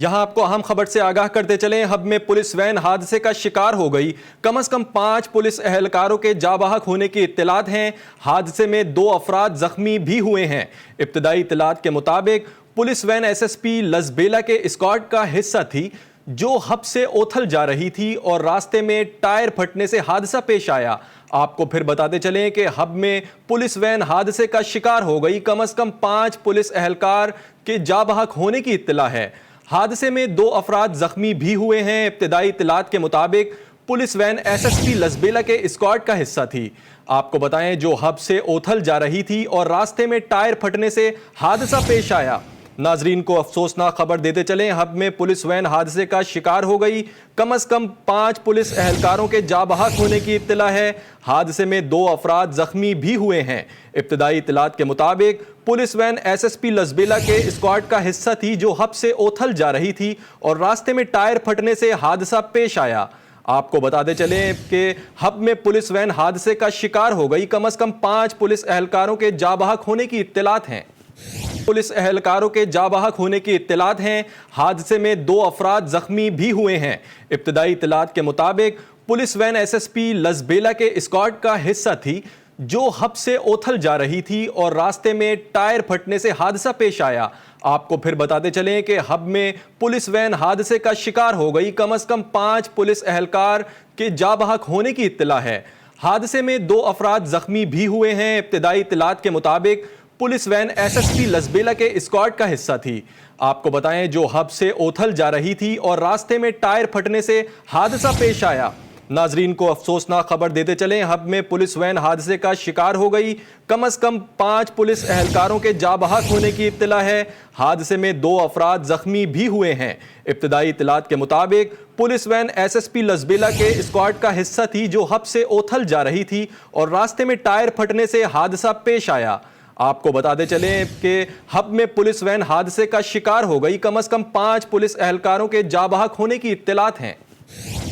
یہاں آپ کو اہم خبر سے آگاہ کرتے چلیں، ہب میں پولیس وین حادثے کا شکار ہو گئی۔ کم از کم 5 پولیس اہلکاروں کے جاں بحق ہونے کی اطلاعات ہیں۔ حادثے میں 2 افراد زخمی بھی ہوئے ہیں۔ ابتدائی اطلاعات کے مطابق police van S S P Lasbela کے اسکواڈ کا حصہ تھی جو ہب سے اوتھل جا رہی تھی اور راستے میں ٹائر پھٹنے سے حادثہ پیش آیا۔ آپ کو پھر بتاتے چلیں کہ ہب میں پولیس وین حادثے کا شکار ہو گئی۔ کم از کم 5 پولیس اہلکار کے جاں بحق ہونے کی اطلاع ہے۔ حادثے میں 2 افراد زخمی بھی ہوئے ہیں۔ ابتدائی اطلاعات کے مطابق police van S S P Lasbela کے اسکواڈ کا حصہ تھی۔ آپ کو بتائیں جو ہب سے اوتھل جا رہی تھی اور راستے میں ٹائر پھٹنے سے حادثہ پیش آیا۔ ناظرین کو افسوسناک خبر دیتے چلیں، ہب میں پولیس وین حادثے کا شکار ہو گئی۔ کم از کم 5 پولیس اہلکاروں کے جاں بحق ہونے کی اطلاع ہے۔ حادثے میں 2 افراد زخمی بھی ہوئے ہیں۔ ابتدائی اطلاعات کے مطابق police van S S P Lasbela کے اسکواڈ کا حصہ تھی جو ہب سے اوتھل جا رہی تھی اور راستے میں ٹائر پھٹنے سے حادثہ پیش آیا۔ آپ کو بتاتے چلیں کہ ہب میں پولیس وین حادثے کا شکار ہو گئی۔ کم از کم 5 پولیس اہلکاروں کے جاں بحق ہونے کی اطلاعات ہیں۔ پولیس اہلکاروں کے جاں بحق ہونے کی اطلاعات ہیں۔ حادثے میں 2 افراد زخمی بھی ہوئے ہیں۔ ابتدائی اطلاعات کے مطابق police van S S P Lasbela کے اسکواڈ کا حصہ تھی جو ہب سے اوتھل جا رہی تھی اور راستے میں ٹائر پھٹنے سے حادثہ پیش آیا۔ آپ کو پھر بتاتے چلیں کہ ہب میں پولیس وین حادثے کا شکار ہو گئی۔ کم از کم 5 پولیس اہلکار کے جاں بحق ہونے کی اطلاع ہے۔ حادثے میں 2 افراد زخمی بھی ہوئے ہیں۔ ابتدائی اطلاعات کے مطابق police van S S P Lasbela کے اسکواڈ کا حصہ تھی۔ آپ کو بتائیں جو ہب سے اوتھل جا رہی تھی اور راستے میں ٹائر پھٹنے سے حادثہ پیش آیا۔ ناظرین کو افسوسناک خبر دیتے چلیں، ہب میں پولیس وین حادثے کا شکار ہو گئی۔ کم از کم 5 پولیس اہلکاروں کے جاں بحق ہونے کی اطلاع ہے۔ حادثے میں 2 افراد زخمی بھی ہوئے ہیں۔ ابتدائی اطلاعات کے مطابق police van S S P Lasbela کے اسکواڈ کا حصہ تھی جو ہب سے اوتھل جا رہی تھی اور راستے میں ٹائر پھٹنے سے حادثہ پیش آیا۔ آپ کو بتاتے چلیں کہ ہب میں پولیس وین حادثے کا شکار ہو گئی۔ کم از کم 5 پولیس اہلکاروں کے جاں بحق ہونے کی اطلاعات ہیں۔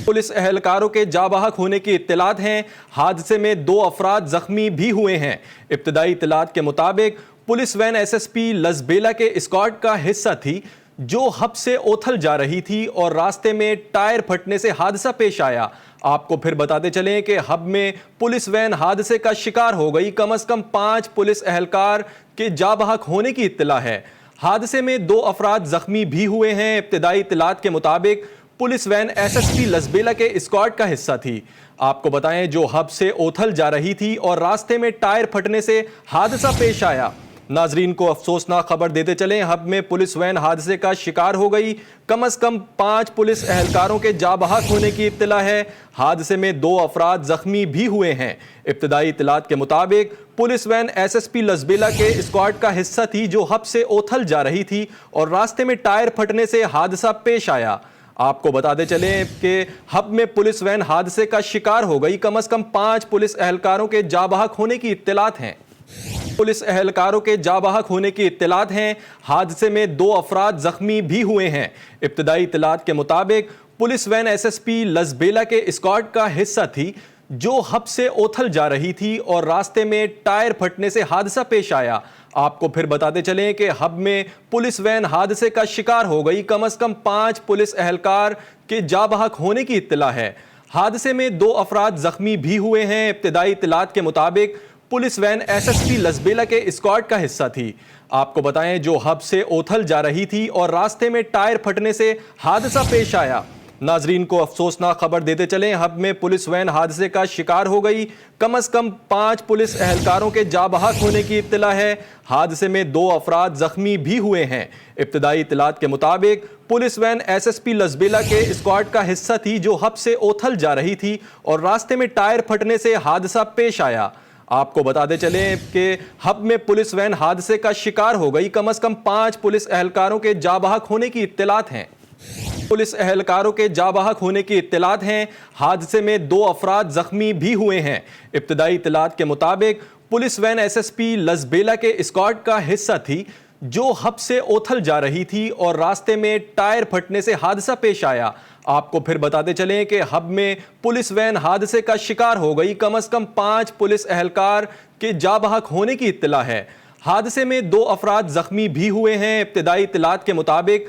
پولیس اہلکاروں کے جاں بحق ہونے کی اطلاعات ہیں۔ حادثے میں 2 افراد زخمی بھی ہوئے ہیں۔ ابتدائی اطلاعات کے مطابق police van S S P Lasbela کے اسکواڈ کا حصہ تھی جو ہب سے اوتھل جا رہی تھی اور راستے میں ٹائر پھٹنے سے حادثہ پیش آیا۔ آپ کو پھر بتاتے چلیں کہ ہب میں پولیس وین حادثے کا شکار ہو گئی۔ کم از کم 5 پولیس اہلکار کے جاں بحق ہونے کی اطلاع ہے۔ حادثے میں 2 افراد زخمی بھی ہوئے ہیں۔ ابتدائی اطلاعات کے مطابق police van S S P Lasbela کے اسکواڈ کا حصہ تھی۔ آپ کو بتائیں جو ہب سے اوتھل جا رہی تھی اور راستے میں ٹائر پھٹنے سے حادثہ پیش آیا۔ ناظرین کو افسوسناک خبر دیتے چلیں، ہب میں پولیس وین حادثے کا شکار ہو گئی۔ کم از کم 5 پولیس اہلکاروں کے جاں بحق ہونے کی اطلاع ہے۔ حادثے میں 2 افراد زخمی بھی ہوئے ہیں۔ ابتدائی اطلاعات کے مطابق police van S S P Lasbela کے اسکواڈ کا حصہ تھی جو ہب سے اوتھل جا رہی تھی اور راستے میں ٹائر پھٹنے سے حادثہ پیش آیا۔ آپ کو بتاتے چلیں کہ ہب میں پولیس وین حادثے کا شکار ہو گئی۔ کم از کم 5 پولیس اہلکاروں کے جاں بحق ہونے کی اطلاعات ہیں۔ پولیس اہلکاروں کے جاں بحق ہونے کی اطلاعات ہیں۔ حادثے میں 2 افراد زخمی بھی ہوئے ہیں۔ ابتدائی اطلاعات کے مطابق police van S S P Lasbela کے اسکواڈ کا حصہ تھی جو ہب سے اوتھل جا رہی تھی اور راستے میں ٹائر پھٹنے سے حادثہ پیش آیا۔ آپ کو پھر بتاتے چلیں کہ ہب میں پولیس وین حادثے کا شکار ہو گئی۔ کم از کم 5 پولیس اہلکار کے جاں بحق ہونے کی اطلاع ہے۔ حادثے میں 2 افراد زخمی بھی ہوئے ہیں۔ ابتدائی اطلاعات کے مطابق police van S S P Lasbela کے اسکواڈ کا حصہ تھی۔ آپ کو بتائیں جو ہب سے اوتھل جا رہی تھی اور راستے میں ٹائر پھٹنے سے حادثہ پیش آیا۔ ناظرین کو افسوسناک خبر دیتے چلیں، ہب میں پولیس وین حادثے کا شکار ہو گئی۔ کم از کم 5 پولیس اہلکاروں کے جاں بحق ہونے کی اطلاع ہے۔ حادثے میں 2 افراد زخمی بھی ہوئے ہیں۔ ابتدائی اطلاعات کے مطابق police van S S P Lasbela کے اسکواڈ کا حصہ تھی جو ہب سے اوتھل جا رہی تھی اور راستے میں ٹائر پھٹنے سے حادثہ پیش آیا۔ آپ کو بتاتے چلیں کہ ہب میں پولیس وین حادثے کا شکار ہو گئی۔ کم از کم 5 پولیس اہلکاروں کے جاں بحق ہونے کی اطلاعات ہیں۔ پولیس اہلکاروں کے جاں بحق ہونے کی اطلاعات ہیں۔ حادثے میں 2 افراد زخمی بھی ہوئے ہیں۔ ابتدائی اطلاعات کے مطابق police van S S P Lasbela کے اسکواڈ کا حصہ تھی جو ہب سے اوتھل جا رہی تھی اور راستے میں ٹائر پھٹنے سے حادثہ پیش آیا۔ آپ کو پھر بتاتے چلیں کہ ہب میں پولیس وین حادثے کا شکار ہو گئی۔ کم از کم 5 پولیس اہلکار کے جاں بحق ہونے کی اطلاع ہے۔ حادثے میں 2 افراد زخمی بھی ہوئے ہیں۔ ابتدائی اطلاعات کے مطابق